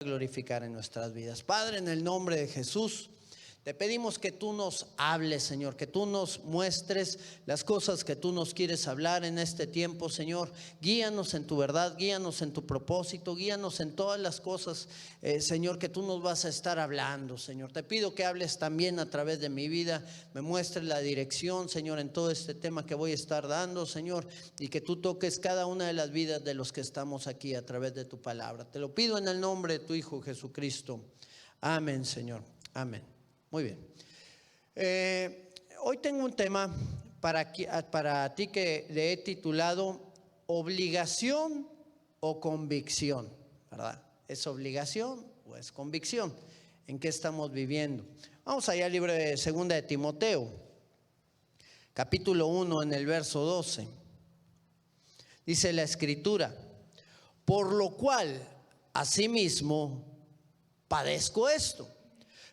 glorificar en nuestras vidas. Padre, en el nombre de Jesús, te pedimos que tú nos hables, Señor, que tú nos muestres las cosas que tú nos quieres hablar en este tiempo, Señor. Guíanos en tu verdad, guíanos en tu propósito, guíanos en todas las cosas, Señor, que tú nos vas a estar hablando, Señor. Te pido que hables también a través de mi vida, me muestres la dirección, Señor, en todo este tema que voy a estar dando, Señor, y que tú toques cada una de las vidas de los que estamos aquí a través de tu palabra. Te lo pido en el nombre de tu Hijo Jesucristo. Amén, Señor. Amén. Muy bien. Hoy tengo un tema para ti que le he titulado obligación o convicción, ¿verdad? ¿Es obligación o es convicción? ¿En qué estamos viviendo? Vamos allá al libro de 2 de Timoteo, capítulo 1, en el verso 12. Dice la Escritura: por lo cual asimismo padezco esto,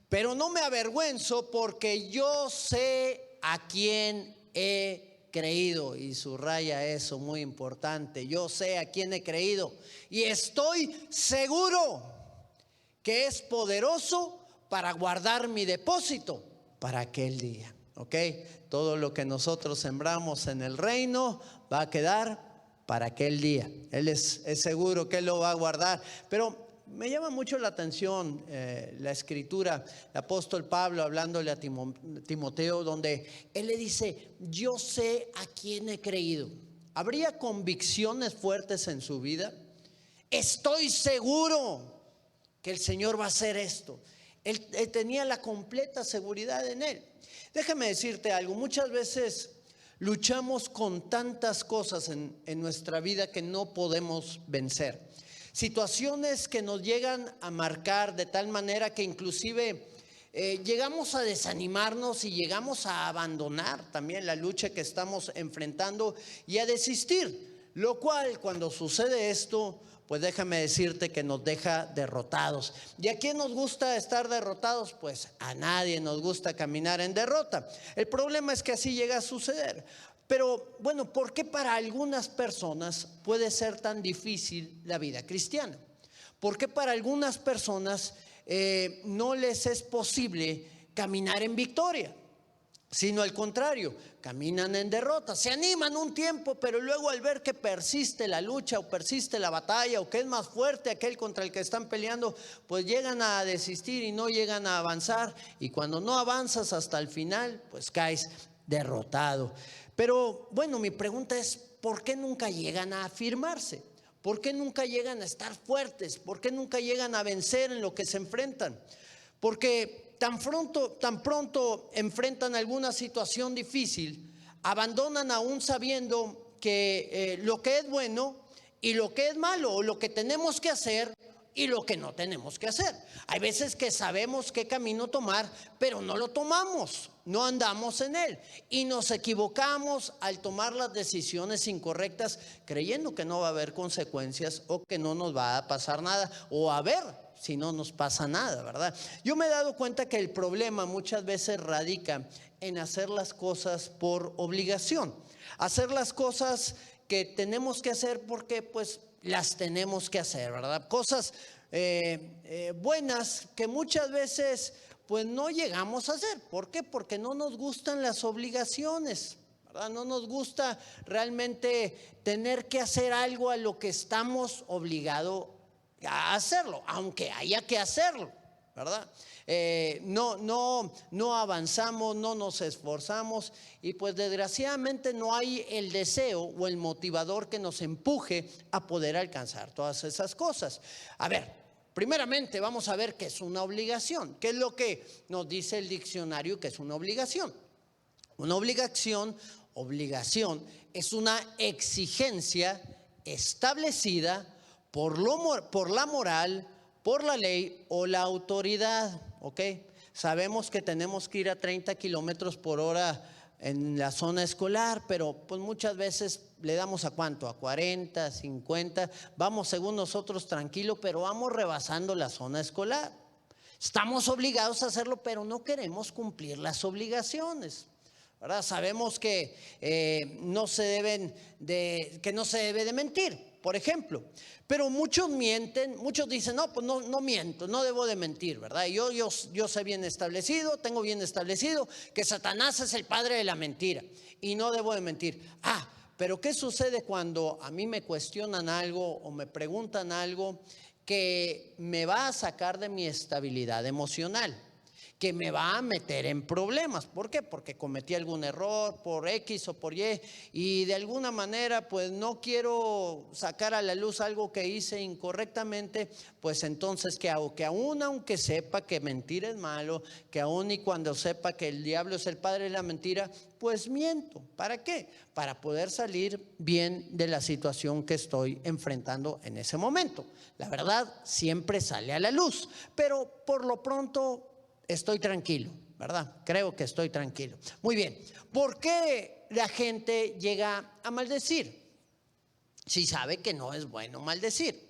pero no me avergüenzo, porque yo sé a quién he creído. Y subraya eso, muy importante. Yo sé a quién he creído y estoy seguro que es poderoso para guardar mi depósito para aquel día. ¿Ok? Todo lo que nosotros sembramos en el reino va a quedar para aquel día. Él es seguro que Él lo va a guardar. Pero me llama mucho la atención la escritura, el apóstol Pablo hablándole a Timoteo, donde él le dice: yo sé a quién he creído. ¿Habría convicciones fuertes en su vida? Estoy seguro que el Señor va a hacer esto. Él tenía la completa seguridad en Él. Déjame decirte algo, muchas veces luchamos con tantas cosas en nuestra vida que no podemos vencer. Situaciones que nos llegan a marcar de tal manera que inclusive llegamos a desanimarnos y llegamos a abandonar también la lucha que estamos enfrentando y a desistir. Lo cual, cuando sucede esto, pues déjame decirte que nos deja derrotados. ¿Y a quién nos gusta estar derrotados? Pues a nadie nos gusta caminar en derrota. El problema es que así llega a suceder. Pero bueno, ¿por qué para algunas personas puede ser tan difícil la vida cristiana? ¿Por qué para algunas personas no les es posible caminar en victoria? Sino al contrario, caminan en derrota, se animan un tiempo, pero luego al ver que persiste la lucha o persiste la batalla, o que es más fuerte aquel contra el que están peleando, pues llegan a desistir y no llegan a avanzar. Y cuando no avanzas hasta el final, pues caes derrotado. Pero bueno, mi pregunta es: ¿por qué nunca llegan a afirmarse? ¿Por qué nunca llegan a estar fuertes? ¿Por qué nunca llegan a vencer en lo que se enfrentan? Porque tan pronto enfrentan alguna situación difícil, abandonan aún sabiendo que lo que es bueno y lo que es malo, o lo que tenemos que hacer y lo que no tenemos que hacer. Hay veces que sabemos qué camino tomar, pero no lo tomamos, no andamos en él, y nos equivocamos al tomar las decisiones incorrectas, creyendo que no va a haber consecuencias, o que no nos va a pasar nada, o a ver si no nos pasa nada, ¿verdad? Yo me he dado cuenta que el problema muchas veces radica en hacer las cosas por obligación, hacer las cosas que tenemos que hacer porque pues las tenemos que hacer, ¿verdad? Cosas buenas que muchas veces pues no llegamos a hacer. ¿Por qué? Porque no nos gustan las obligaciones, ¿verdad? No nos gusta realmente tener que hacer algo a lo que estamos obligados a hacerlo, aunque haya que hacerlo, ¿verdad? No avanzamos, no nos esforzamos, y pues desgraciadamente no hay el deseo o el motivador que nos empuje a poder alcanzar todas esas cosas. A ver, primeramente vamos a ver qué es una obligación. ¿Qué es lo que nos dice el diccionario que es una obligación? Una obligación es una exigencia establecida por la moral, por la ley o la autoridad. ¿Ok? Sabemos que tenemos que ir a 30 kilómetros por hora en la zona escolar, pero pues muchas veces le damos a ¿cuánto? A 40, 50, vamos según nosotros tranquilo, pero vamos rebasando la zona escolar. Estamos obligados a hacerlo, pero no queremos cumplir las obligaciones, ¿verdad? Sabemos que no se debe de mentir. por ejemplo. Pero muchos mienten, muchos dicen, no, pues no miento, no debo de mentir, ¿verdad? Yo sé bien establecido, tengo bien establecido que Satanás es el padre de la mentira y no debo de mentir. Pero ¿qué sucede cuando a mí me cuestionan algo o me preguntan algo que me va a sacar de mi estabilidad emocional, que me va a meter en problemas? ¿Por qué? Porque cometí algún error por X o por y de alguna manera pues no quiero sacar a la luz algo que hice incorrectamente. Pues entonces, ¿qué hago? Que aún aunque sepa que mentir es malo, que aún y cuando sepa que el diablo es el padre de la mentira, pues miento. ¿Para qué? Para poder salir bien de la situación que estoy enfrentando en ese momento. La verdad siempre sale a la luz, pero por lo pronto estoy tranquilo, ¿verdad? Creo que estoy tranquilo. Muy bien. ¿Por qué la gente llega a maldecir? Si sabe que no es bueno maldecir.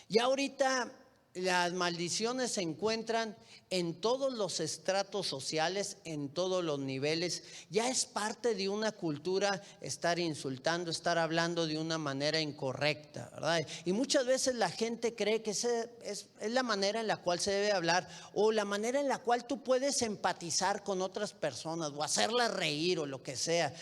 Y ahorita las maldiciones se encuentran en todos los estratos sociales, en todos los niveles. Ya es parte de una cultura estar insultando, estar hablando de una manera incorrecta, ¿verdad? Y muchas veces la gente cree que es la manera en la cual se debe hablar, o la manera en la cual tú puedes empatizar con otras personas o hacerlas reír o lo que sea.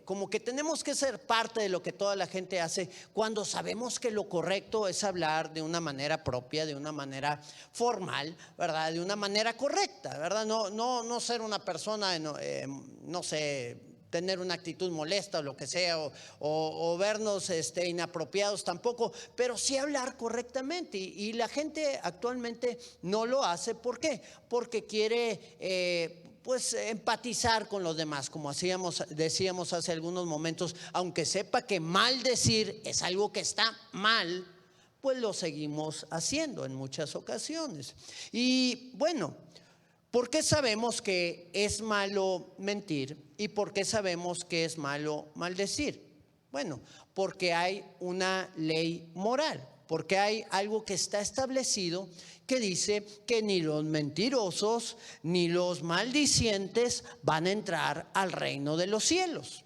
Como que tenemos que ser parte de lo que toda la gente hace, cuando sabemos que lo correcto es hablar de una manera propia, de una manera formal, ¿verdad? De una manera correcta, ¿verdad? No ser una persona, no sé, tener una actitud molesta o lo que sea, o vernos inapropiados tampoco, pero sí hablar correctamente. Y la gente actualmente no lo hace. ¿Por qué? Porque quiere pues empatizar con los demás, como decíamos hace algunos momentos. Aunque sepa que maldecir es algo que está mal, pues lo seguimos haciendo en muchas ocasiones. Y bueno, ¿por qué sabemos que es malo mentir y por qué sabemos que es malo maldecir? Bueno, porque hay una ley moral, porque hay algo que está establecido que dice que ni los mentirosos ni los maldicientes van a entrar al reino de los cielos.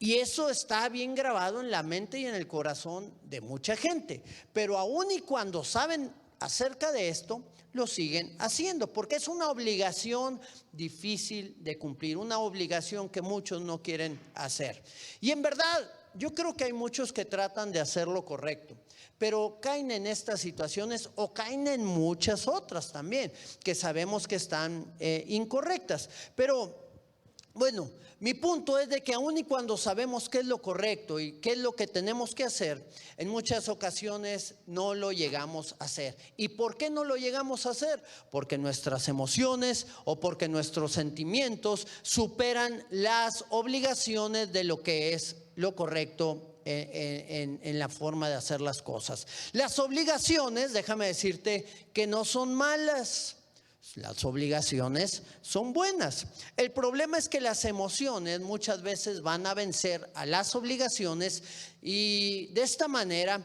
Y eso está bien grabado en la mente y en el corazón de mucha gente. Pero aún y cuando saben acerca de esto, lo siguen haciendo, porque es una obligación difícil de cumplir, una obligación que muchos no quieren hacer. Y en verdad, yo creo que hay muchos que tratan de hacer lo correcto, pero caen en estas situaciones, o caen en muchas otras también, que sabemos que están incorrectas. Pero bueno, mi punto es de que aun y cuando sabemos qué es lo correcto y qué es lo que tenemos que hacer, en muchas ocasiones no lo llegamos a hacer. ¿Y por qué no lo llegamos a hacer? Porque nuestras emociones o porque nuestros sentimientos superan las obligaciones de lo que es lo correcto en la forma de hacer las cosas. Las obligaciones, déjame decirte que no son malas. Las obligaciones son buenas. El problema es que las emociones muchas veces van a vencer a las obligaciones, y de esta manera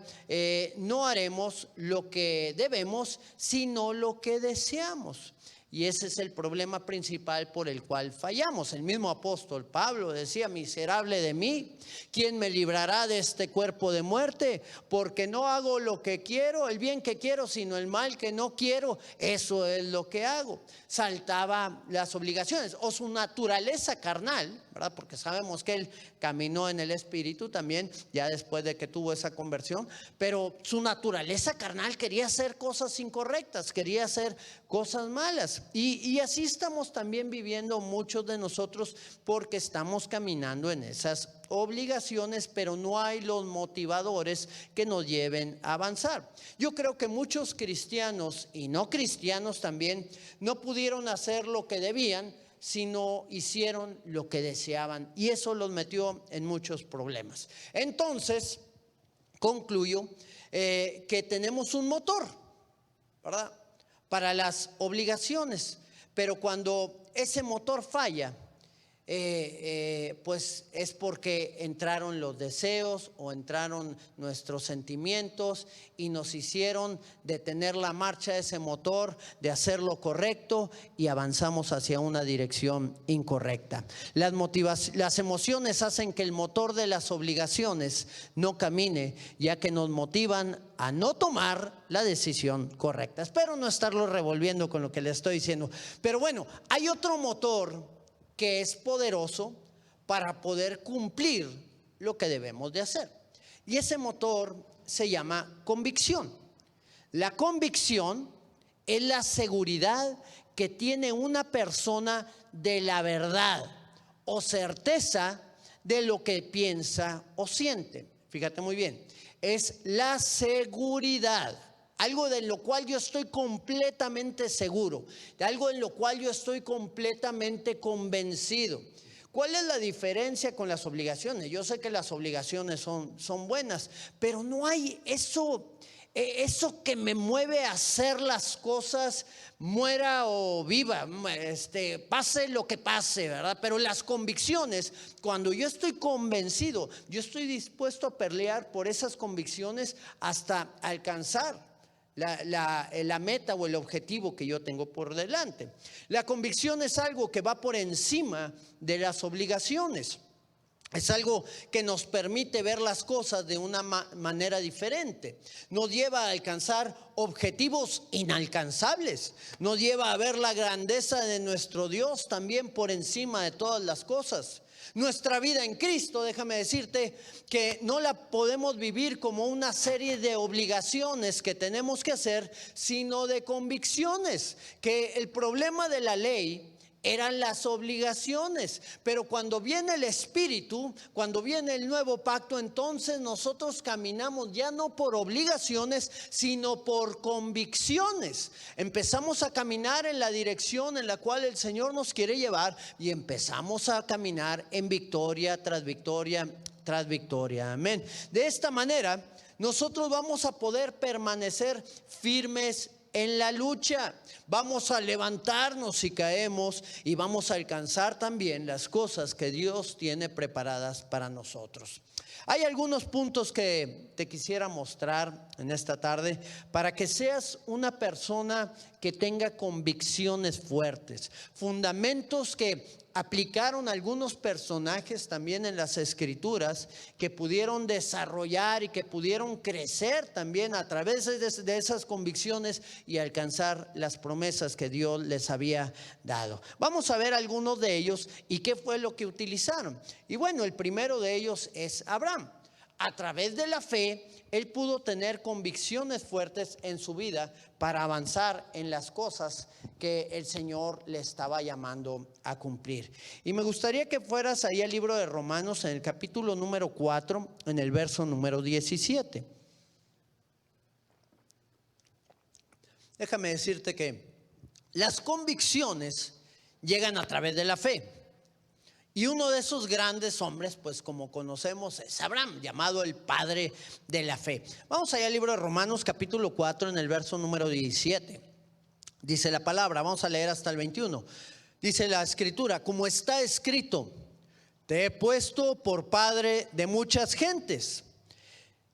no haremos lo que debemos, sino lo que deseamos. Y ese es el problema principal por el cual fallamos. El mismo apóstol Pablo decía: miserable de mí, ¿quién me librará de este cuerpo de muerte? Porque no hago lo que quiero, el bien que quiero, sino el mal que no quiero. Eso es lo que hago. Saltaba las obligaciones o su naturaleza carnal, ¿verdad? Porque sabemos que él caminó en el Espíritu también, ya después de que tuvo esa conversión. Pero su naturaleza carnal quería hacer cosas incorrectas, quería hacer cosas malas. Y así estamos también viviendo muchos de nosotros, porque estamos caminando en esas obligaciones, pero no hay los motivadores que nos lleven a avanzar. Yo creo que muchos cristianos y no cristianos también no pudieron hacer lo que debían, sino hicieron lo que deseaban, y eso los metió en muchos problemas. Entonces, concluyo que tenemos un motor, ¿verdad?, para las obligaciones, pero cuando ese motor falla, pues es porque entraron los deseos o entraron nuestros sentimientos y nos hicieron detener la marcha de ese motor, de hacer lo correcto y avanzamos hacia una dirección incorrecta. Las emociones hacen que el motor de las obligaciones no camine, ya que nos motivan a no tomar la decisión correcta. Espero no estarlo revolviendo con lo que le estoy diciendo, pero bueno, hay otro motor que es poderoso para poder cumplir lo que debemos de hacer. Y ese motor se llama convicción. La convicción es la seguridad que tiene una persona de la verdad o certeza de lo que piensa o siente. Fíjate muy bien, es la seguridad. Algo de lo cual yo estoy completamente seguro, de algo en lo cual yo estoy completamente convencido. ¿Cuál es la diferencia con las obligaciones? Yo sé que las obligaciones son buenas, pero no hay eso que me mueve a hacer las cosas, muera o viva, pase lo que pase, ¿verdad? Pero las convicciones, cuando yo estoy convencido, yo estoy dispuesto a pelear por esas convicciones hasta alcanzar la meta o el objetivo que yo tengo por delante. La convicción es algo que va por encima de las obligaciones. Es algo que nos permite ver las cosas de una manera diferente. Nos lleva a alcanzar objetivos inalcanzables. Nos lleva a ver la grandeza de nuestro Dios también por encima de todas las cosas. Nuestra vida en Cristo, déjame decirte que no la podemos vivir como una serie de obligaciones que tenemos que hacer, sino de convicciones. Que el problema de la ley eran las obligaciones, pero cuando viene el Espíritu, cuando viene el nuevo pacto, entonces nosotros caminamos ya no por obligaciones, sino por convicciones. Empezamos a caminar en la dirección en la cual el Señor nos quiere llevar y empezamos a caminar en victoria tras victoria tras victoria. Amén. De esta manera, nosotros vamos a poder permanecer firmes en la lucha. Vamos a levantarnos si caemos y vamos a alcanzar también las cosas que Dios tiene preparadas para nosotros. Hay algunos puntos que te quisiera mostrar en esta tarde para que seas una persona que tenga convicciones fuertes, fundamentos que aplicaron algunos personajes también en las Escrituras, que pudieron desarrollar y que pudieron crecer también a través de esas convicciones y alcanzar las promesas que Dios les había dado. Vamos a ver algunos de ellos y qué fue lo que utilizaron. Y bueno, el primero de ellos es Abraham. A través de la fe, él pudo tener convicciones fuertes en su vida para avanzar en las cosas que el Señor le estaba llamando a cumplir. Y me gustaría que fueras ahí al libro de Romanos, en el capítulo número 4, en el verso número 17. Déjame decirte que las convicciones llegan a través de la fe. Y uno de esos grandes hombres, pues como conocemos, es Abraham, llamado el padre de la fe. Vamos allá al libro de Romanos capítulo 4 en el verso número 17. Dice la palabra, vamos a leer hasta el 21. Dice la escritura, como está escrito, te he puesto por padre de muchas gentes,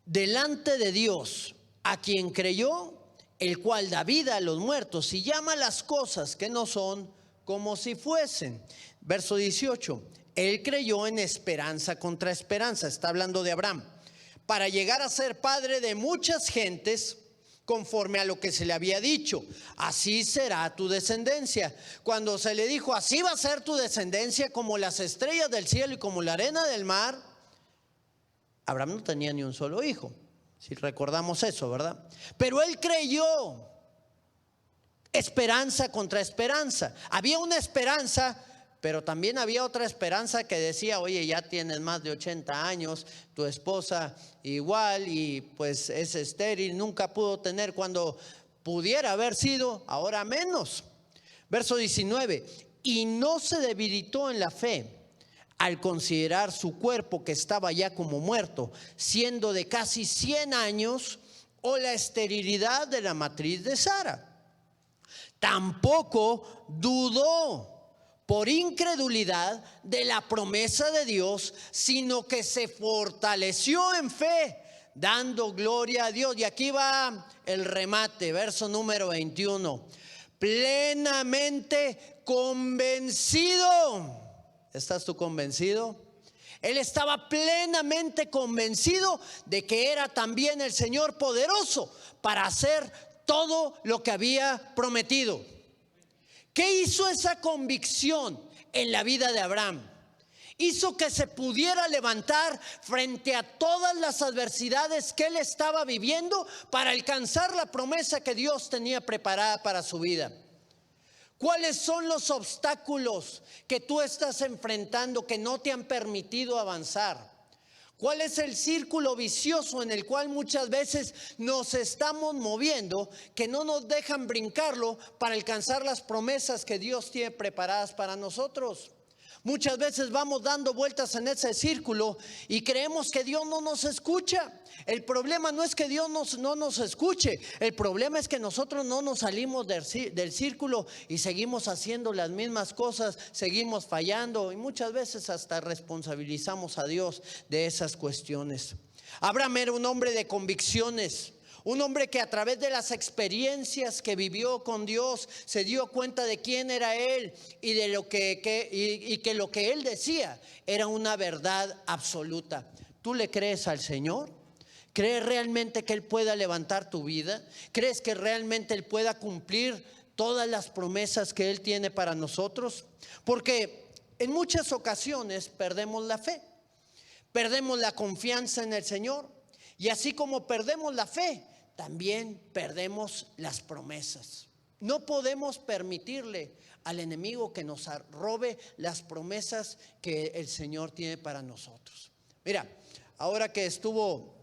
delante de Dios, a quien creyó, el cual da vida a los muertos y llama las cosas que no son como si fuesen. Verso 18, él creyó en esperanza contra esperanza, está hablando de Abraham, para llegar a ser padre de muchas gentes, conforme a lo que se le había dicho, así será tu descendencia. Cuando se le dijo, así va a ser tu descendencia como las estrellas del cielo y como la arena del mar, Abraham no tenía ni un solo hijo, si recordamos eso, ¿verdad? Pero él creyó, esperanza contra esperanza. Había una esperanza, pero también había otra esperanza que decía, oye, ya tienes más de 80 años, tu esposa igual y pues es estéril, nunca pudo tener cuando pudiera haber sido, ahora menos. Verso 19, y no se debilitó en la fe al considerar su cuerpo que estaba ya como muerto, siendo de casi 100 años, o la esterilidad de la matriz de Sara. Tampoco dudó por incredulidad de la promesa de Dios, sino que se fortaleció en fe, dando gloria a Dios. Y aquí va el remate, verso número 21. Plenamente convencido. ¿Estás tú convencido? Él estaba plenamente convencido de que era también el Señor poderoso para hacer todo lo que había prometido. ¿Qué hizo esa convicción en la vida de Abraham? Hizo que se pudiera levantar frente a todas las adversidades que él estaba viviendo para alcanzar la promesa que Dios tenía preparada para su vida. ¿Cuáles son los obstáculos que tú estás enfrentando que no te han permitido avanzar? ¿Cuál es el círculo vicioso en el cual muchas veces nos estamos moviendo que no nos dejan brincarlo para alcanzar las promesas que Dios tiene preparadas para nosotros? Muchas veces vamos dando vueltas en ese círculo y creemos que Dios no nos escucha. El problema no es que Dios no nos escuche. El problema es que nosotros no nos salimos del círculo y seguimos haciendo las mismas cosas, seguimos fallando y muchas veces hasta responsabilizamos a Dios de esas cuestiones. Abraham era un hombre de convicciones. Un hombre que a través de las experiencias que vivió con Dios se dio cuenta de quién era Él y de lo que lo que Él decía era una verdad absoluta. ¿Tú le crees al Señor? ¿Crees realmente que Él pueda levantar tu vida? ¿Crees que realmente Él pueda cumplir todas las promesas que Él tiene para nosotros? Porque en muchas ocasiones perdemos la fe, perdemos la confianza en el Señor y así como perdemos la fe, también perdemos las promesas. No podemos permitirle al enemigo que nos robe las promesas que el Señor tiene para nosotros. Mira, ahora que estuvo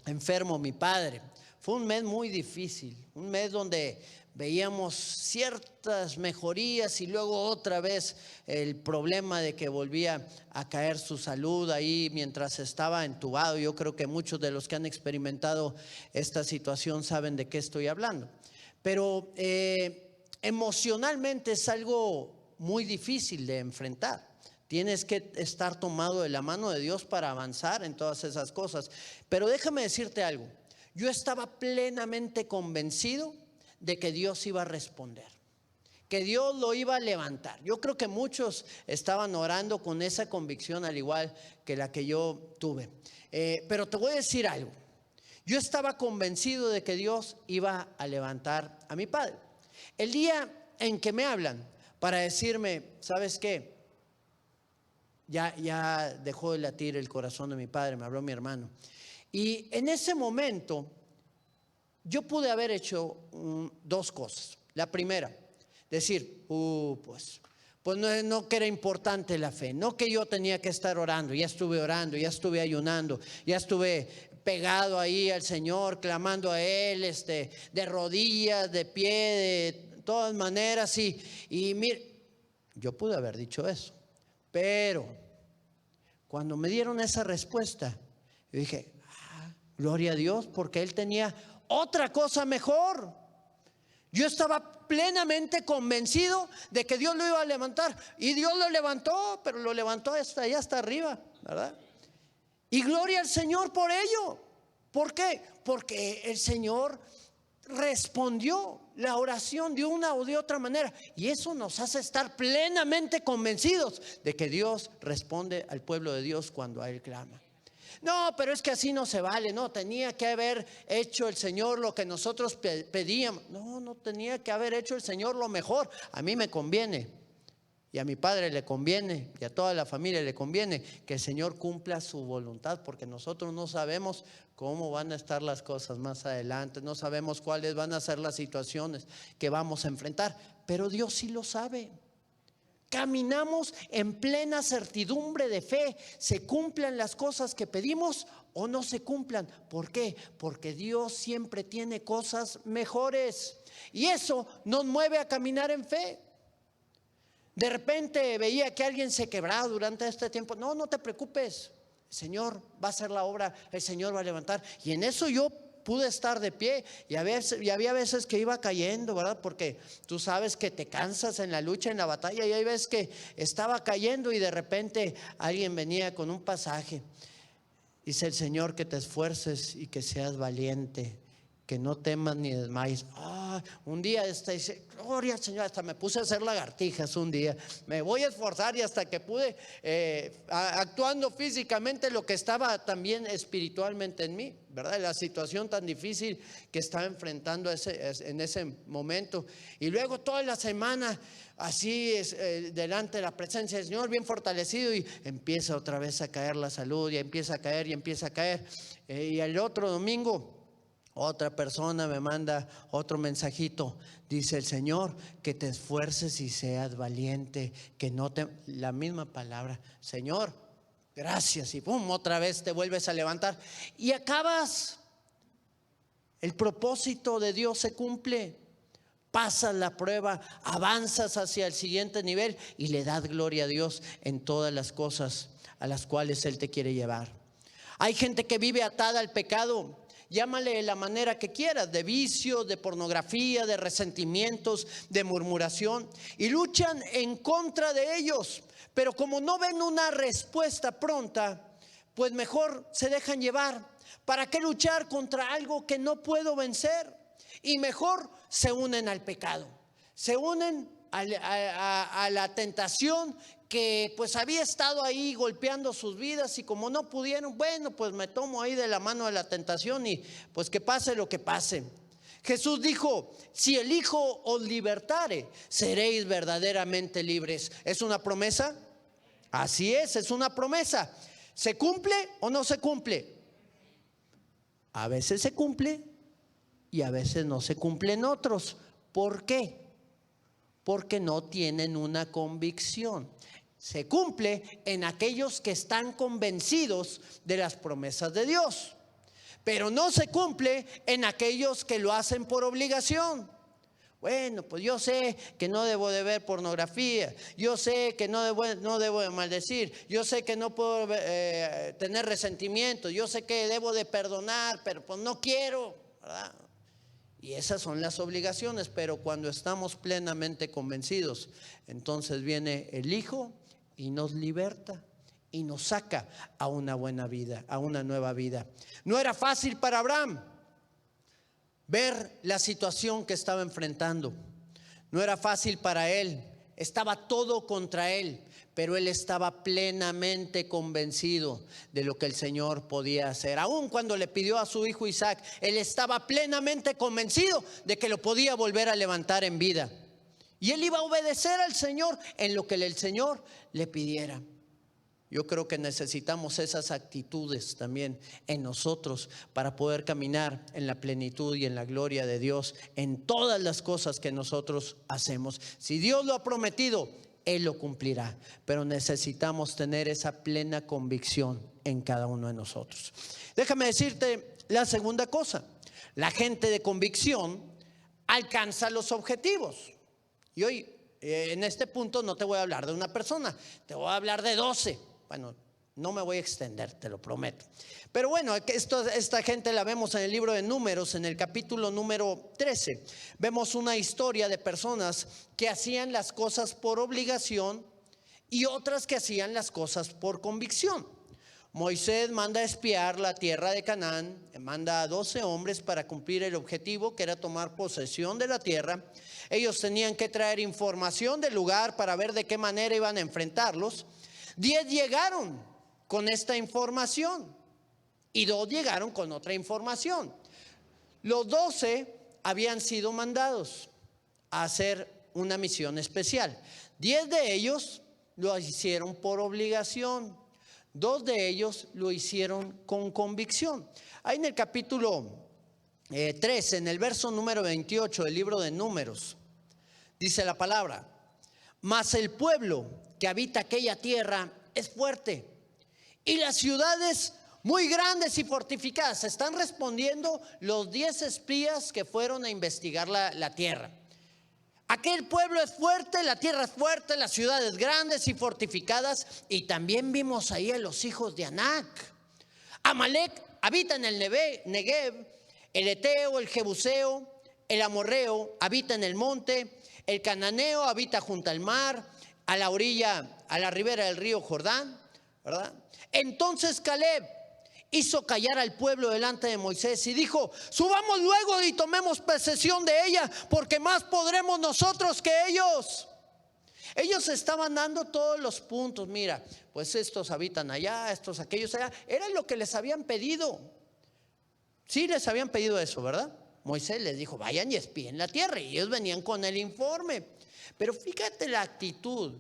enfermo mi padre, fue un mes muy difícil, un mes donde veíamos ciertas mejorías y luego otra vez el problema de que volvía a caer su salud ahí mientras estaba entubado. Yo creo que muchos de los que han experimentado esta situación saben de qué estoy hablando. Pero emocionalmente es algo muy difícil de enfrentar. Tienes que estar tomado de la mano de Dios para avanzar en todas esas cosas. Pero déjame decirte algo. Yo estaba plenamente convencido de que Dios iba a responder, que Dios lo iba a levantar. Yo creo que muchos estaban orando con esa convicción al igual que la que yo tuve. Pero te voy a decir algo. Yo estaba convencido de que Dios iba a levantar a mi padre. El día en que me hablan para decirme, ¿sabes qué? Ya dejó de latir el corazón de mi padre, me habló mi hermano. Y en ese momento yo pude haber hecho dos cosas. La primera, decir, pues no que era importante la fe, no que yo tenía que estar orando, ya estuve ayunando, ya estuve pegado ahí al Señor, clamando a Él, de rodillas, de pie, de todas maneras, y mire, yo pude haber dicho eso, pero cuando me dieron esa respuesta, yo dije, gloria a Dios, porque Él tenía otra cosa mejor. Yo estaba plenamente convencido de que Dios lo iba a levantar y Dios lo levantó, pero lo levantó hasta allá, hasta arriba, ¿verdad? Y gloria al Señor por ello. ¿Por qué? Porque el Señor respondió la oración de una o de otra manera y eso nos hace estar plenamente convencidos de que Dios responde al pueblo de Dios cuando a Él clama. No, pero es que así no se vale. No, tenía que haber hecho el Señor lo que nosotros pedíamos. No tenía que haber hecho el Señor lo mejor. A mí me conviene y a mi padre le conviene y a toda la familia le conviene que el Señor cumpla su voluntad, porque nosotros no sabemos cómo van a estar las cosas más adelante, no sabemos cuáles van a ser las situaciones que vamos a enfrentar, pero Dios sí lo sabe. Caminamos en plena certidumbre de fe, se cumplan las cosas que pedimos o no se cumplan. ¿Por qué? Porque Dios siempre tiene cosas mejores y eso nos mueve a caminar en fe. De repente veía que alguien se quebraba durante este tiempo. No te preocupes, el Señor va a hacer la obra, el Señor va a levantar. Y en eso yo pude estar de pie. Y había veces que iba cayendo, ¿verdad? Porque tú sabes que te cansas en la lucha, en la batalla. Y hay veces que estaba cayendo y de repente alguien venía con un pasaje. Dice el Señor que te esfuerces y que seas valiente, que no temas ni desmayes. Un día dice, gloria al Señor, hasta me puse a hacer lagartijas un día. Me voy a esforzar, y hasta que pude, actuando físicamente lo que estaba también espiritualmente en mí, ¿verdad? La situación tan difícil que estaba enfrentando en ese momento. Y luego toda la semana así delante de la presencia del Señor, bien fortalecido, y empieza otra vez a caer la salud, y empieza a caer y empieza a caer. Y el otro domingo otra persona me manda otro mensajito. Dice el Señor que te esfuerces y seas valiente, que no te... La misma palabra, Señor, gracias. Y pum, otra vez te vuelves a levantar y acabas. El propósito de Dios se cumple. Pasas la prueba, avanzas hacia el siguiente nivel y le das gloria a Dios en todas las cosas a las cuales Él te quiere llevar. Hay gente que vive atada al pecado. Llámale de la manera que quieras, de vicio, de pornografía, de resentimientos, de murmuración, y luchan en contra de ellos. Pero como no ven una respuesta pronta, pues mejor se dejan llevar. ¿Para qué luchar contra algo que no puedo vencer? Y mejor se unen al pecado, se unen a la tentación que pues había estado ahí golpeando sus vidas, y como no pudieron, bueno, pues me tomo ahí de la mano de la tentación y pues que pase lo que pase. Jesús dijo, si el Hijo os libertare, seréis verdaderamente libres. ¿Es una promesa? Así es una promesa. ¿Se cumple o no se cumple? A veces se cumple y a veces no se cumplen otros. ¿Por qué? Porque no tienen una convicción. Se cumple en aquellos que están convencidos de las promesas de Dios, pero no se cumple en aquellos que lo hacen por obligación. Bueno, pues yo sé que no debo de ver pornografía, yo sé que no debo de maldecir, yo sé que no puedo tener resentimiento, yo sé que debo de perdonar, pero pues no quiero, ¿verdad? Y esas son las obligaciones. Pero cuando estamos plenamente convencidos, entonces viene el Hijo y nos liberta y nos saca a una buena vida, a una nueva vida. No era fácil para Abraham ver la situación que estaba enfrentando. No era fácil para él. Estaba todo contra él, pero él estaba plenamente convencido de lo que el Señor podía hacer. Aun cuando le pidió a su hijo Isaac, él estaba plenamente convencido de que lo podía volver a levantar en vida. Y él iba a obedecer al Señor en lo que el Señor le pidiera. Yo creo que necesitamos esas actitudes también en nosotros para poder caminar en la plenitud y en la gloria de Dios en todas las cosas que nosotros hacemos. Si Dios lo ha prometido, Él lo cumplirá, pero necesitamos tener esa plena convicción en cada uno de nosotros. Déjame decirte la segunda cosa: la gente de convicción alcanza los objetivos. Y hoy en este punto no te voy a hablar de una persona, te voy a hablar de 12. Bueno, no me voy a extender, te lo prometo. Pero bueno, esta gente la vemos en el libro de Números, en el capítulo número 13. Vemos una historia de personas que hacían las cosas por obligación y otras que hacían las cosas por convicción. Moisés manda a espiar la tierra de Canaán, manda a 12 hombres para cumplir el objetivo, que era tomar posesión de la tierra. Ellos tenían que traer información del lugar para ver de qué manera iban a enfrentarlos. 10 llegaron con esta información y 2 llegaron con otra información. Los 12 habían sido mandados a hacer una misión especial. 10 de ellos lo hicieron por obligación, 2 de ellos lo hicieron con convicción. Ahí en el capítulo 3, en el verso número 28 del libro de Números, dice la palabra: mas el pueblo que habita aquella tierra es fuerte, y las ciudades muy grandes y fortificadas. Están respondiendo los 10 espías que fueron a investigar la tierra. Aquel pueblo es fuerte, la tierra es fuerte, las ciudades grandes y fortificadas. Y también vimos ahí a los hijos de Anac. Amalek habita en el Negev, El eteo, el jebuseo, el amorreo habita en el monte, el cananeo habita junto al mar, a la orilla, a la ribera del río Jordán, ¿verdad? Entonces Caleb hizo callar al pueblo delante de Moisés y dijo: subamos luego y tomemos posesión de ella, porque más podremos nosotros que ellos. Ellos estaban dando todos los puntos. Mira, pues estos habitan allá, estos aquellos allá. Era lo que les habían pedido. Sí les habían pedido eso, ¿verdad? Moisés les dijo: vayan y espíen la tierra. Y ellos venían con el informe. Pero fíjate la actitud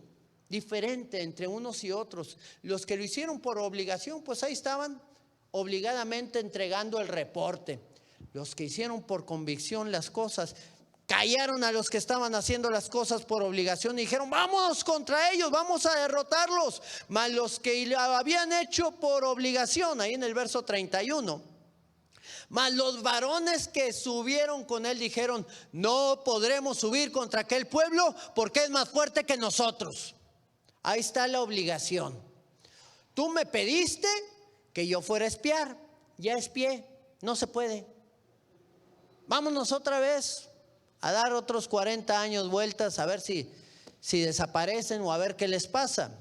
diferente entre unos y otros. Los que lo hicieron por obligación, pues ahí estaban obligadamente entregando el reporte. Los que hicieron por convicción las cosas, callaron a los que estaban haciendo las cosas por obligación y dijeron: vámonos contra ellos, vamos a derrotarlos. Mas los que lo habían hecho por obligación, ahí en el verso 31, mas los varones que subieron con él dijeron: no podremos subir contra aquel pueblo porque es más fuerte que nosotros. Ahí está la obligación. Tú me pediste que yo fuera a espiar, ya espié, no se puede. Vámonos otra vez a dar otros 40 años vueltas a ver si desaparecen o a ver qué les pasa.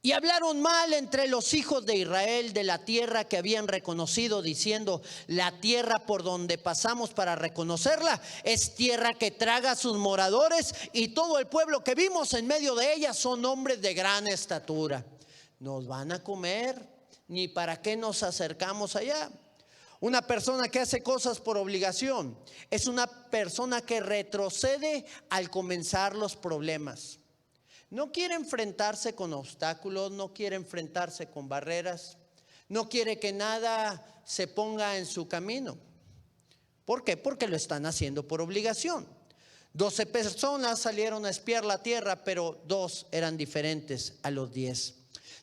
Y hablaron mal entre los hijos de Israel de la tierra que habían reconocido, diciendo: la tierra por donde pasamos para reconocerla es tierra que traga a sus moradores, y todo el pueblo que vimos en medio de ella son hombres de gran estatura. Nos van a comer, ni para qué nos acercamos allá. Una persona que hace cosas por obligación es una persona que retrocede al comenzar los problemas. No quiere enfrentarse con obstáculos, no quiere enfrentarse con barreras, no quiere que nada se ponga en su camino. ¿Por qué? Porque lo están haciendo por obligación. 12 personas salieron a espiar la tierra, pero 2 eran diferentes a los 10.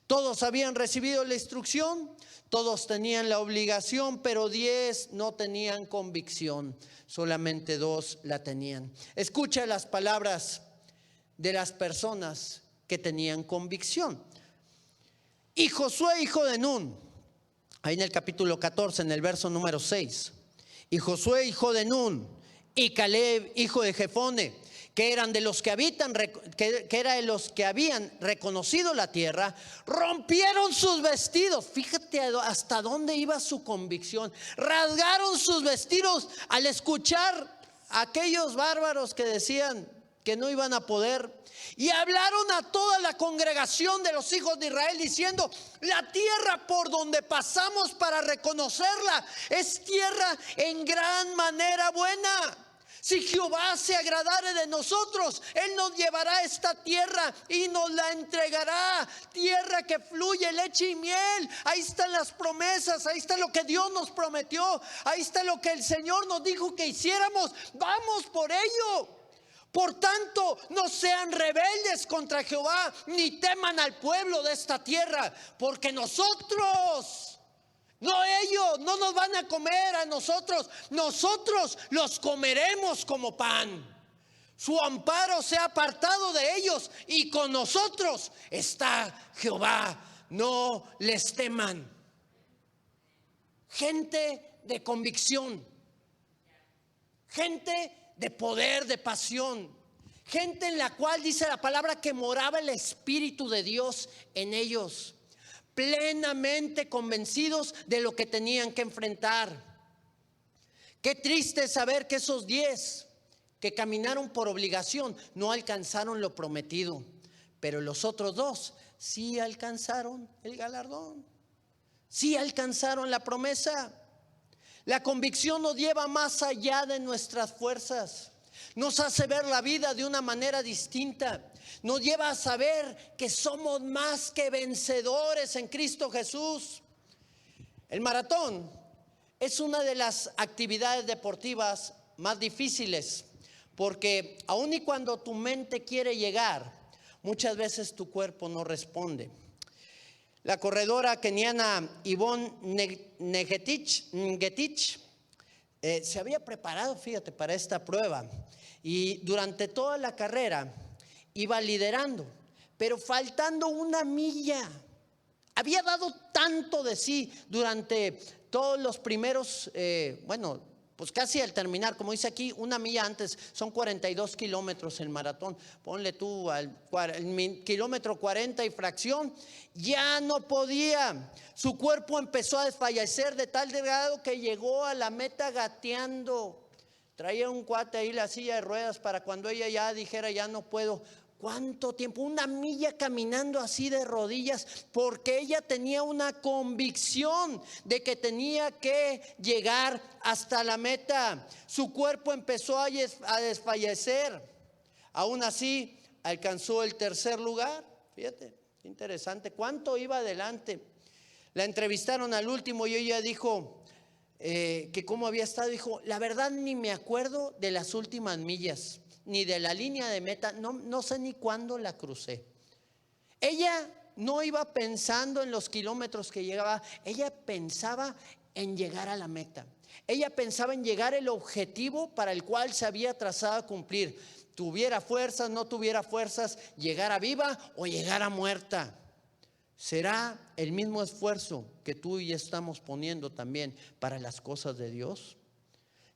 Todos habían recibido la instrucción, todos tenían la obligación, pero 10 no tenían convicción, solamente 2 la tenían. Escucha las palabras de las personas que tenían convicción. Y Josué, hijo de Nun, ahí en el capítulo 14, en el verso número 6. Y Josué, hijo de Nun, y Caleb, hijo de Jefone, que eran de los que habitan, que era de los que habían reconocido la tierra, rompieron sus vestidos. Fíjate hasta dónde iba su convicción. Rasgaron sus vestidos al escuchar a aquellos bárbaros que decían que no iban a poder, y hablaron a toda la congregación de los hijos de Israel diciendo: la tierra por donde pasamos para reconocerla es tierra en gran manera buena. Si Jehová se agradare de nosotros, Él nos llevará a esta tierra y nos la entregará. Tierra que fluye leche y miel. Ahí están las promesas, ahí está lo que Dios nos prometió, ahí está lo que el Señor nos dijo que hiciéramos. Vamos por ello. Por tanto, no sean rebeldes contra Jehová, ni teman al pueblo de esta tierra, porque nosotros, no ellos, no nos van a comer a nosotros, nosotros los comeremos como pan. Su amparo se ha apartado de ellos, y con nosotros está Jehová, no les teman. Gente de convicción, gente de poder, de pasión, gente en la cual dice la palabra que moraba el Espíritu de Dios en ellos, plenamente convencidos de lo que tenían que enfrentar. Qué triste saber que esos 10 que caminaron por obligación no alcanzaron lo prometido, pero los otros 2 sí alcanzaron el galardón, sí alcanzaron la promesa. La convicción nos lleva más allá de nuestras fuerzas, nos hace ver la vida de una manera distinta, nos lleva a saber que somos más que vencedores en Cristo Jesús. El maratón es una de las actividades deportivas más difíciles, porque aun y cuando tu mente quiere llegar, muchas veces tu cuerpo no responde. La corredora keniana Yvonne Ngetich se había preparado, fíjate, para esta prueba, y durante toda la carrera iba liderando, pero faltando una milla. Había dado tanto de sí durante todos los primeros, pues casi al terminar, como dice aquí, 1 milla antes, son 42 kilómetros el maratón. Ponle tú al kilómetro 40 y fracción, ya no podía. Su cuerpo empezó a desfallecer de tal grado que llegó a la meta gateando. Traía un cuate ahí la silla de ruedas para cuando ella ya dijera ya no puedo. ¿Cuánto tiempo? 1 milla caminando así de rodillas, porque ella tenía una convicción de que tenía que llegar hasta la meta. Su cuerpo empezó a desfallecer. Aún así, alcanzó el 3er lugar. Fíjate, interesante. ¿Cuánto iba adelante? La entrevistaron al último y ella dijo que cómo había estado. Dijo, la verdad ni me acuerdo de las últimas millas, ni de la línea de meta, no sé ni cuándo la crucé. Ella no iba pensando en los kilómetros que llegaba, ella pensaba en llegar a la meta. Ella pensaba en llegar al objetivo para el cual se había trazado a cumplir. Tuviera fuerzas, no tuviera fuerzas, llegara viva o llegara muerta. ¿Será el mismo esfuerzo que tú y yo estamos poniendo también para las cosas de Dios?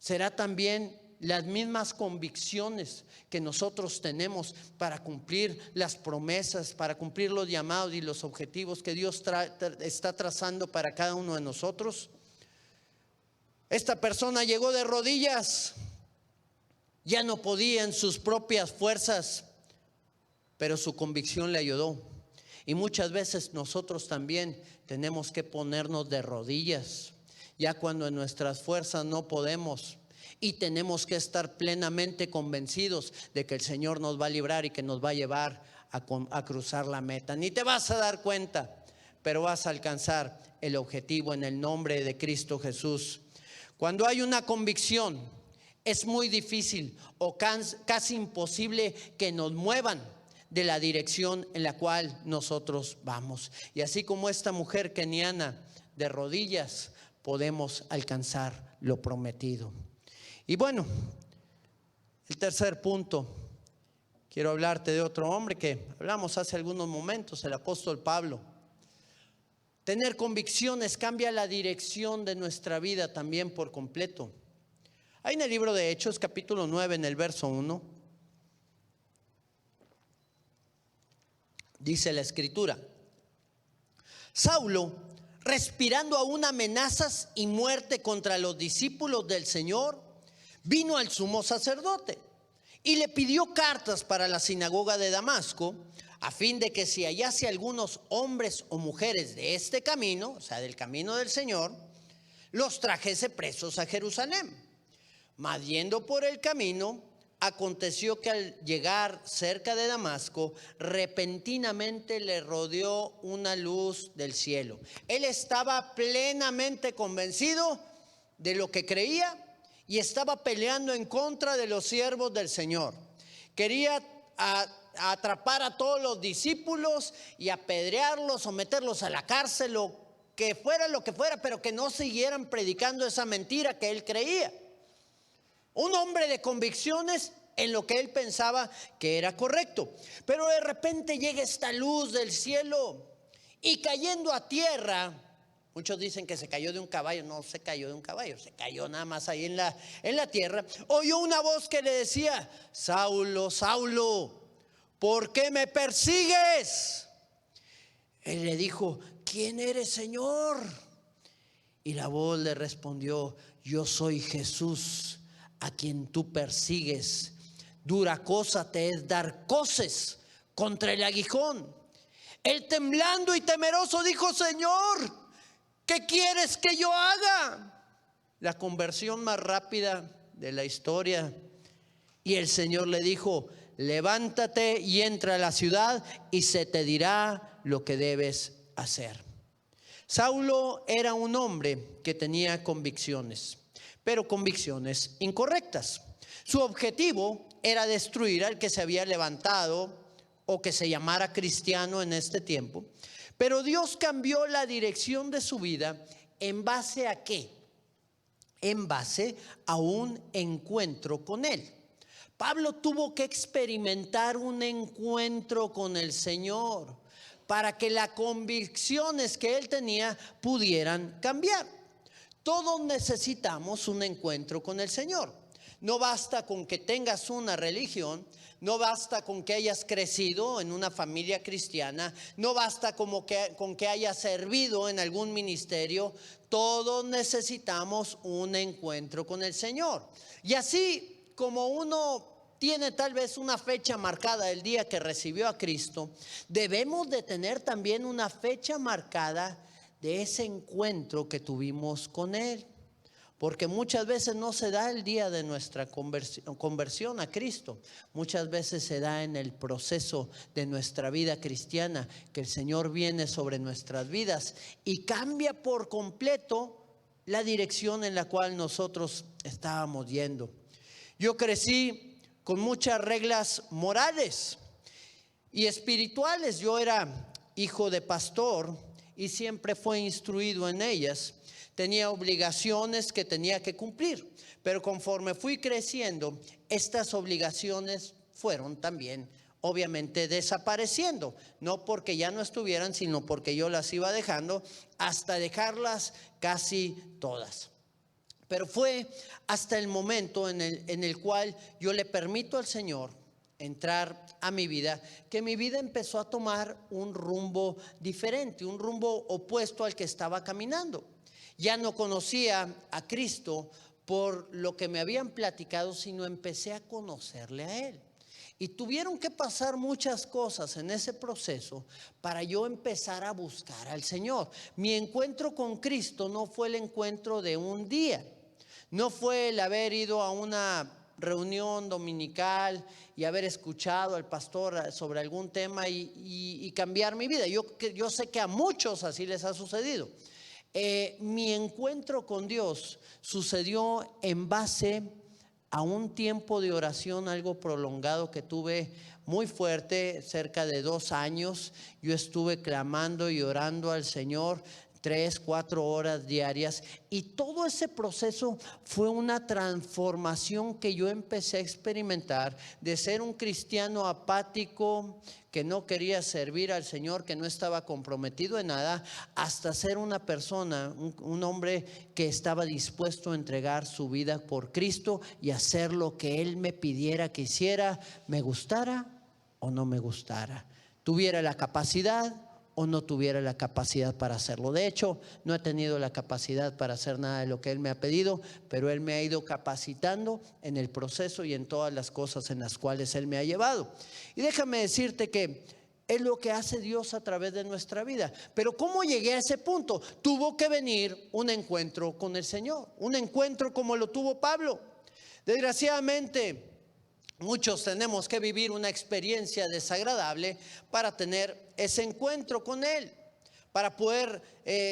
¿Será también las mismas convicciones que nosotros tenemos para cumplir las promesas, para cumplir los llamados y los objetivos que Dios está trazando para cada uno de nosotros? Esta persona llegó de rodillas, ya no podía en sus propias fuerzas, pero su convicción le ayudó. Y muchas veces nosotros también tenemos que ponernos de rodillas, ya cuando en nuestras fuerzas no podemos. Y tenemos que estar plenamente convencidos de que el Señor nos va a librar y que nos va a llevar a cruzar la meta. Ni te vas a dar cuenta, pero vas a alcanzar el objetivo en el nombre de Cristo Jesús. Cuando hay una convicción, es muy difícil o casi imposible que nos muevan de la dirección en la cual nosotros vamos. Y así como esta mujer keniana de rodillas, podemos alcanzar lo prometido. Y bueno, el 3er punto, quiero hablarte de otro hombre que hablamos hace algunos momentos, el apóstol Pablo. Tener convicciones cambia la dirección de nuestra vida también por completo. Hay en el libro de Hechos, capítulo 9, en el verso 1, dice la escritura: Saulo, respirando aún amenazas y muerte contra los discípulos del Señor, vino al sumo sacerdote y le pidió cartas para la sinagoga de Damasco, a fin de que si hallase algunos hombres o mujeres de este camino, o sea, del camino del Señor, los trajese presos a Jerusalén. Mas yendo por el camino, aconteció que al llegar cerca de Damasco, repentinamente le rodeó una luz del cielo. Él estaba plenamente convencido de lo que creía y estaba peleando en contra de los siervos del Señor. Quería atrapar a todos los discípulos y apedrearlos o meterlos a la cárcel o que fuera lo que fuera, pero que no siguieran predicando esa mentira que él creía. Un hombre de convicciones en lo que él pensaba que era correcto. Pero de repente llega esta luz del cielo y cayendo a tierra, muchos dicen que se cayó de un caballo. No se cayó de un caballo, se cayó nada más ahí en la tierra. Oyó una voz que le decía: Saulo, Saulo, ¿por qué me persigues? Él le dijo: ¿quién eres, Señor? Y la voz le respondió: yo soy Jesús, a quien tú persigues. Dura cosa te es dar coces contra el aguijón. Él, temblando y temeroso, dijo: Señor, ¿qué quieres que yo haga? La conversión más rápida de la historia. Y el Señor le dijo: levántate y entra a la ciudad y se te dirá lo que debes hacer. Saulo era un hombre que tenía convicciones, pero convicciones incorrectas. Su objetivo era destruir al que se había levantado o que se llamara cristiano en este tiempo. Pero Dios cambió la dirección de su vida. ¿En base a qué? En base a un encuentro con Él. Pablo tuvo que experimentar un encuentro con el Señor para que las convicciones que él tenía pudieran cambiar. Todos necesitamos un encuentro con el Señor. No basta con que tengas una religión, no basta con que hayas crecido en una familia cristiana, no basta con que hayas servido en algún ministerio. Todos necesitamos un encuentro con el Señor. Y así como uno tiene tal vez una fecha marcada el día que recibió a Cristo, debemos de tener también una fecha marcada de ese encuentro que tuvimos con Él. Porque muchas veces no se da el día de nuestra conversión a Cristo. Muchas veces se da en el proceso de nuestra vida cristiana, que el Señor viene sobre nuestras vidas y cambia por completo la dirección en la cual nosotros estábamos yendo. Yo crecí con muchas reglas morales y espirituales. Yo era hijo de pastor y siempre fue instruido en ellas. Tenía obligaciones que tenía que cumplir, pero conforme fui creciendo, estas obligaciones fueron también obviamente desapareciendo, no porque ya no estuvieran, sino porque yo las iba dejando hasta dejarlas casi todas. Pero fue hasta el momento en el cual yo le permito al Señor entrar a mi vida, que mi vida empezó a tomar un rumbo diferente, un rumbo opuesto al que estaba caminando. Ya no conocía a Cristo por lo que me habían platicado, sino empecé a conocerle a Él. Y tuvieron que pasar muchas cosas en ese proceso para yo empezar a buscar al Señor. Mi encuentro con Cristo no fue el encuentro de un día, no fue el haber ido a una reunión dominical y haber escuchado al pastor sobre algún tema y cambiar mi vida. Yo sé que a muchos así les ha sucedido. Mi encuentro con Dios sucedió en base a un tiempo de oración algo prolongado que tuve muy fuerte, cerca de 2 años. Yo estuve clamando y orando al Señor 3, 4 horas diarias, y todo ese proceso fue una transformación que yo empecé a experimentar de ser un cristiano apático que no quería servir al Señor, que no estaba comprometido en nada, hasta ser una persona, un hombre que estaba dispuesto a entregar su vida por Cristo y hacer lo que Él me pidiera que hiciera, me gustara o no me gustara, tuviera la capacidad o no tuviera la capacidad para hacerlo. De hecho, no he tenido la capacidad para hacer nada de lo que Él me ha pedido, pero Él me ha ido capacitando en el proceso y en todas las cosas en las cuales Él me ha llevado. Y déjame decirte que es lo que hace Dios a través de nuestra vida. Pero ¿cómo llegué a ese punto? Tuvo que venir un encuentro con el Señor, un encuentro como lo tuvo Pablo. Desgraciadamente, muchos tenemos que vivir una experiencia desagradable para tener ese encuentro con Él, para poder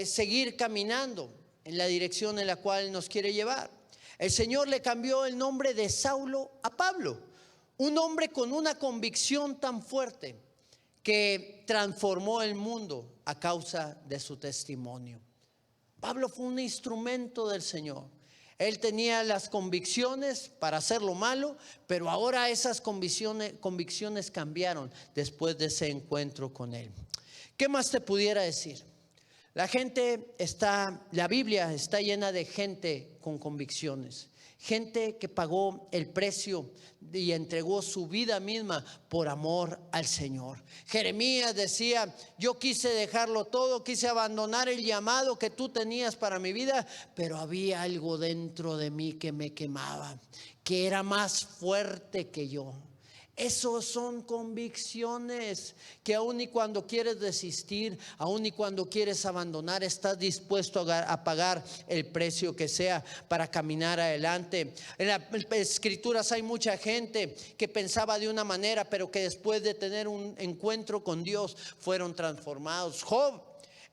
seguir caminando en la dirección en la cual nos quiere llevar. El Señor le cambió el nombre de Saulo a Pablo, un hombre con una convicción tan fuerte que transformó el mundo a causa de su testimonio. Pablo fue un instrumento del Señor. Él tenía las convicciones para hacer lo malo, pero ahora esas convicciones cambiaron después de ese encuentro con Él. ¿Qué más te pudiera decir? La Biblia está llena de gente con convicciones, gente que pagó el precio y entregó su vida misma por amor al Señor. Jeremías decía: yo quise dejarlo todo, quise abandonar el llamado que tú tenías para mi vida, pero había algo dentro de mí que me quemaba, que era más fuerte que yo. Esos son convicciones que aun y cuando quieres desistir, aun y cuando quieres abandonar, estás dispuesto a pagar el precio que sea para caminar adelante. En las escrituras hay mucha gente que pensaba de una manera, pero que después de tener un encuentro con Dios fueron transformados. Job,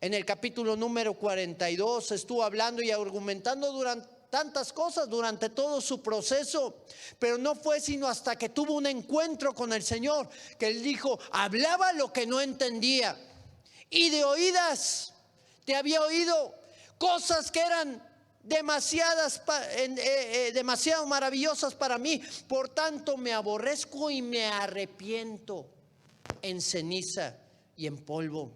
en el capítulo número 42, estuvo hablando y argumentando durante tantas cosas durante todo su proceso, pero no fue sino hasta que tuvo un encuentro con el Señor que él dijo: hablaba lo que no entendía, y de oídas te había oído cosas que eran demasiado maravillosas para mí, por tanto me aborrezco y me arrepiento en ceniza y en polvo.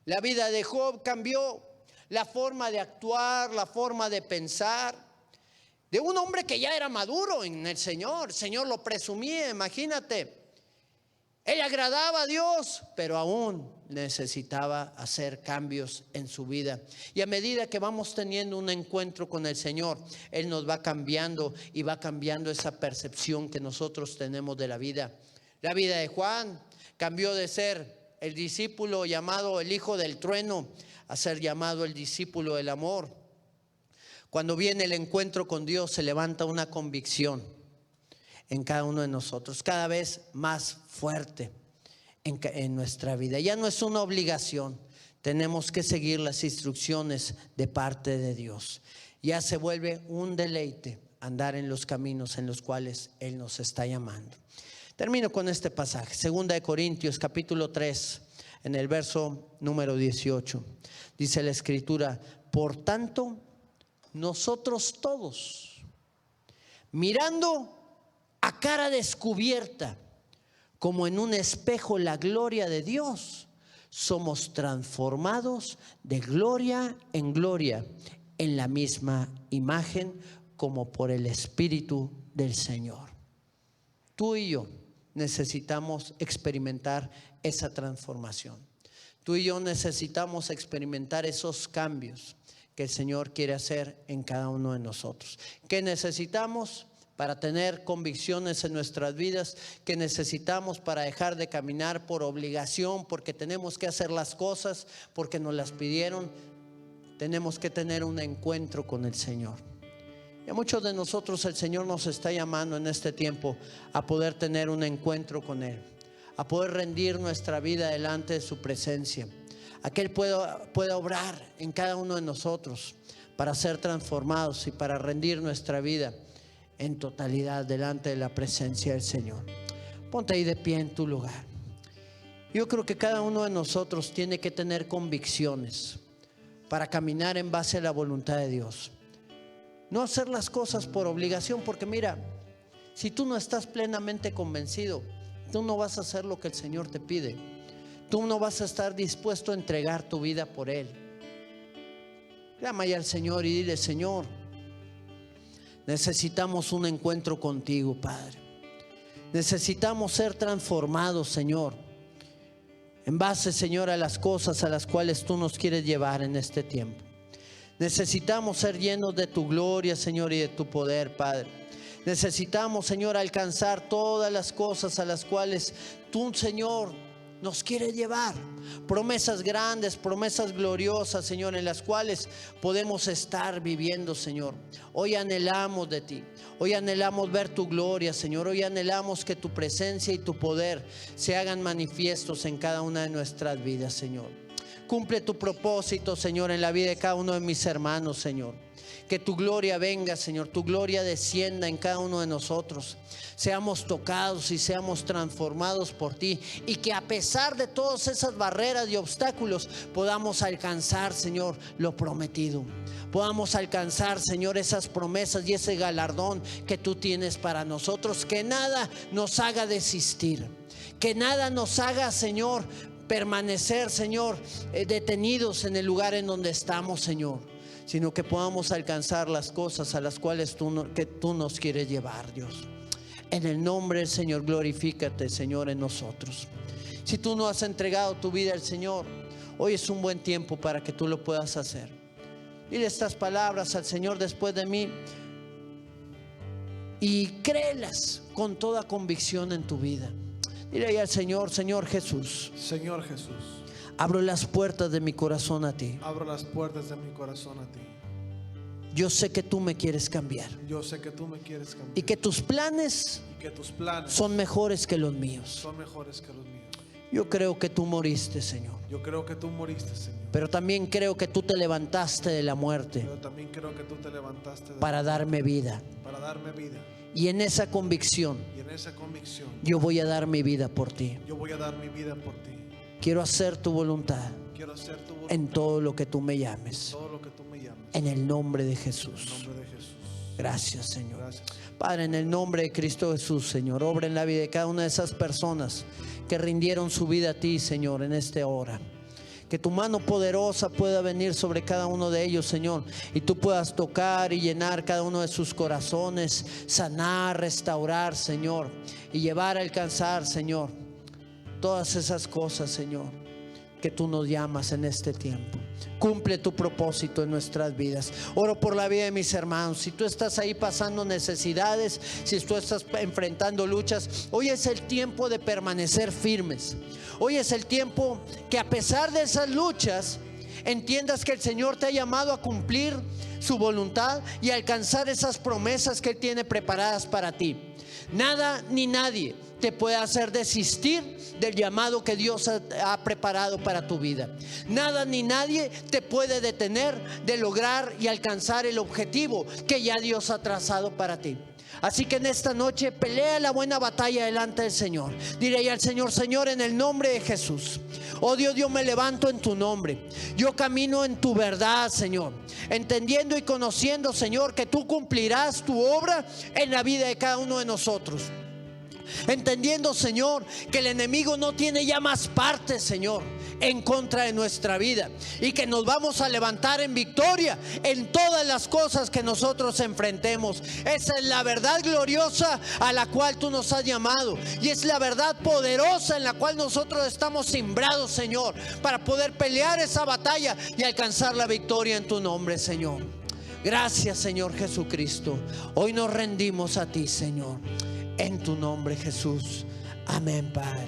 La vida de Job cambió. la forma de actuar, la forma de pensar de un hombre que ya era maduro en el Señor. El Señor lo presumía, imagínate. Él agradaba a Dios, pero aún necesitaba hacer cambios en su vida. Y a medida que vamos teniendo un encuentro con el Señor, Él nos va cambiando y va cambiando esa percepción que nosotros tenemos de la vida. La vida de Juan cambió de ser el discípulo llamado el hijo del trueno a ser llamado el discípulo del amor. Cuando viene el encuentro con Dios, se levanta una convicción en cada uno de nosotros, cada vez más fuerte en nuestra vida. Ya no es una obligación, tenemos que seguir las instrucciones de parte de Dios. Ya se vuelve un deleite andar en los caminos en los cuales Él nos está llamando. Termino con este pasaje, 2 Corintios capítulo 3, en el verso número 18. Dice la Escritura: por tanto, nosotros todos, mirando a cara descubierta, como en un espejo, la gloria de Dios, somos transformados de gloria en gloria en la misma imagen, como por el Espíritu del Señor. Tú y yo necesitamos experimentar esa transformación. Tú y yo necesitamos experimentar esos cambios que el Señor quiere hacer en cada uno de nosotros. ¿Qué necesitamos para tener convicciones en nuestras vidas? ¿Qué necesitamos para dejar de caminar por obligación, porque tenemos que hacer las cosas, porque nos las pidieron? Tenemos que tener un encuentro con el Señor. Y a muchos de nosotros el Señor nos está llamando en este tiempo a poder tener un encuentro con Él, a poder rendir nuestra vida delante de su presencia, a que Él pueda obrar en cada uno de nosotros para ser transformados y para rendir nuestra vida en totalidad delante de la presencia del Señor. Ponte ahí de pie en tu lugar. Yo creo que cada uno de nosotros tiene que tener convicciones para caminar en base a la voluntad de Dios. No hacer las cosas por obligación, porque mira, si tú no estás plenamente convencido, tú no vas a hacer lo que el Señor te pide. Tú no vas a estar dispuesto a entregar tu vida por Él. Llama ya al Señor y dile: Señor, necesitamos un encuentro contigo, Padre. Necesitamos ser transformados, Señor, en base, Señor, a las cosas a las cuales tú nos quieres llevar en este tiempo. Necesitamos ser llenos de tu gloria, Señor, y de tu poder, Padre. Necesitamos, Señor, alcanzar todas las cosas a las cuales tú, Señor, nos quieres llevar. Promesas grandes, promesas gloriosas, Señor, en las cuales podemos estar viviendo, Señor. Hoy anhelamos de ti. Hoy anhelamos ver tu gloria, Señor. Hoy anhelamos que tu presencia y tu poder se hagan manifiestos en cada una de nuestras vidas, Señor. Cumple tu propósito, Señor, en la vida de cada uno de mis hermanos, Señor. Que tu gloria venga, Señor, tu gloria descienda en cada uno de nosotros. Seamos tocados y seamos transformados por ti. Y que a pesar de todas esas barreras y obstáculos podamos alcanzar, Señor, lo prometido. Podamos alcanzar, Señor, esas promesas y ese galardón que tú tienes para nosotros. Que nada nos haga desistir. Que nada nos haga, Señor, permanecer, Señor, detenidos en el lugar en donde estamos, Señor, sino que podamos alcanzar las cosas a las cuales tú nos quieres llevar, Dios. En el nombre del Señor, glorifícate, Señor, en nosotros. Si tú no has entregado tu vida al Señor, hoy es un buen tiempo para que tú lo puedas hacer. Dile estas palabras al Señor después de mí y créelas con toda convicción en tu vida. Dile ahí al Señor: Señor Jesús, Señor Jesús, abro las puertas de mi corazón a ti. abro las puertas de mi corazón a ti. Yo sé que tú me quieres cambiar Yo sé que tú me quieres cambiar y que tus planes son mejores que los míos. son mejores que los míos. Yo creo que tú moriste, Señor, Yo creo que tú moriste, Señor, pero también creo que tú te levantaste de la muerte pero también creo que tú te levantaste para darme vida. para darme vida. Y en esa convicción Y en esa convicción yo voy a dar mi vida por ti. yo voy a dar mi vida por ti. Quiero hacer tu voluntad Quiero hacer tu voluntad en todo lo que tú me llames. todo lo que tú me llames. En el nombre de En el Jesús. nombre de Jesús. Gracias, Señor. Gracias. Padre, en el nombre de Cristo Jesús, Señor, obra en la vida de cada una de esas personas que rindieron su vida a ti, Señor, en esta hora. Que tu mano poderosa pueda venir sobre cada uno de ellos, Señor, y tú puedas tocar y llenar cada uno de sus corazones, sanar, restaurar, Señor, y llevar a alcanzar, Señor, todas esas cosas, Señor, que tú nos llamas en este tiempo. Cumple tu propósito en nuestras vidas. Oro por la vida de mis hermanos. Si tú estás ahí pasando necesidades, si tú estás enfrentando luchas, hoy es el tiempo de permanecer firmes. Hoy es el tiempo que, a pesar de esas luchas, entiendas que el Señor te ha llamado a cumplir su voluntad y a alcanzar esas promesas que Él tiene preparadas para ti. Nada ni nadie te puede hacer desistir del llamado que Dios ha preparado para tu vida. Nada ni nadie te puede detener de lograr y alcanzar el objetivo que ya Dios ha trazado para ti. Así que en esta noche pelea la buena batalla delante del Señor. Diré al Señor: Señor, en el nombre de Jesús, oh Dios, yo me levanto en tu nombre. Yo camino en tu verdad, Señor, entendiendo y conociendo, Señor, que tú cumplirás tu obra en la vida de cada uno de nosotros. Entendiendo, Señor, que el enemigo no tiene ya más parte, Señor, en contra de nuestra vida, y que nos vamos a levantar en victoria en todas las cosas que nosotros enfrentemos. Esa es la verdad gloriosa a la cual tú nos has llamado, y es la verdad poderosa en la cual nosotros estamos sembrados, Señor, para poder pelear esa batalla y alcanzar la victoria en tu nombre, Señor. Gracias, Señor Jesucristo. Hoy nos rendimos a ti, Señor, en tu nombre, Jesús. Amén, Padre.